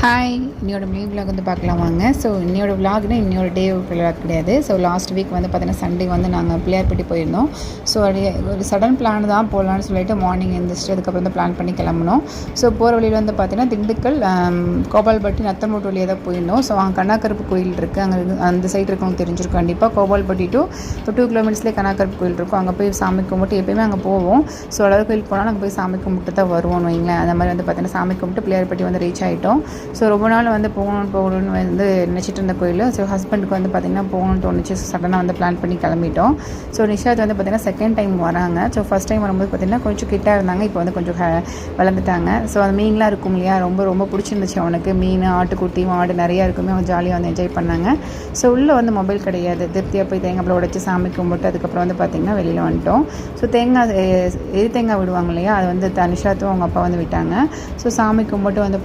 Hi, இன்னையோட new vlog வந்து பார்க்கலாம் வாங்க. ஸோ இன்னையோட விலாக்னா இன்னையோட டே விலாக் கிடையாது. ஸோ லாஸ்ட் வீக் வந்து பார்த்தீங்கன்னா சண்டே வந்து நாங்கள் பிள்ளையார்பட்டி போயிருந்தோம். ஸோ அது ஒரு சடன் பிளான் தான் போகலான்னு சொல்லிட்டு மார்னிங் எழுந்திரிச்சிட்டு அதுக்கப்புறம் தான் பிளான் பண்ணி கிளம்புனோம். ஸோ போகிற வழியில் வந்து பார்த்தீங்கன்னா திண்டுக்கல், கோபால்பட்டி, நத்தமூட்டு வழியாக தான் போயிருந்தோம். ஸோ அங்கே கண்ணாக்கருப்பு கோயில் இருக்குது. அங்கே அந்த சைடு இருக்கவங்க தெரிஞ்சிருக்கும் கண்டிப்பாக. கோபால்பட்டி டு 2 கிலோமீட்டர்ஸ்லேயே கண்ணாக்கருப்பு கோயில் இருக்கும். அங்கே போய் சாமி கும்பிட்டு எப்போயுமே அங்கே போவோம். ஸோ அழகு கோயில் போனால் அங்கே போய் சாமி கும்பிட்டு தான் வருவோம்னு வைங்களேன். அந்த மாதிரி வந்து பார்த்தீங்கன்னா சாமி கும்பிட்டு பிள்ளையார்பட்டி வந்து ரீச் ஆகிட்டோம். ஸோ ரொம்ப நாள் வந்து போகணுன்னு வந்து நினச்சிட்டு இருந்த கோயில். ஸோ ஹஸ்பண்டுக்கு வந்து பார்த்திங்கன்னா போகணும்னு தோணுச்சு. ஸோ சடனாக வந்து பிளான் பண்ணி கிளம்பிட்டோம். ஸோ நிஷாத் வந்து பார்த்திங்கன்னா செகண்ட் டைம் வராங்க. ஸோ ஃபஸ்ட் டைம் வரும்போது பார்த்திங்கன்னா கொஞ்சம் கிட்டாக இருந்தாங்க. இப்போ வந்து கொஞ்சம் வளர்ந்துட்டாங்க. ஸோ அந்த மீன்லாம் இருக்கும் இல்லையா, ரொம்ப ரொம்ப பிடிச்சிருந்துச்சு அவனுக்கு. மீன், ஆட்டுக்குட்டி, மாடு நிறையா இருக்குமே. அவங்க ஜாலியாக வந்து என்ஜாய் பண்ணாங்க. ஸோ உள்ளே வந்து மொபைல் கிடையாது. திருப்தியாக போய் தேங்காய் உடைச்சி சாமி கும்பிட்டு அதுக்கப்புறம் வந்து பார்த்திங்கன்னா வெளியில் வந்துட்டோம். ஸோ தேங்காய் விடுவாங்க இல்லையா, அது வந்து நிஷாத்தும் அவங்க அப்பா வந்து விட்டாங்க. ஸோ சாமி கும்பிட்டு வந்து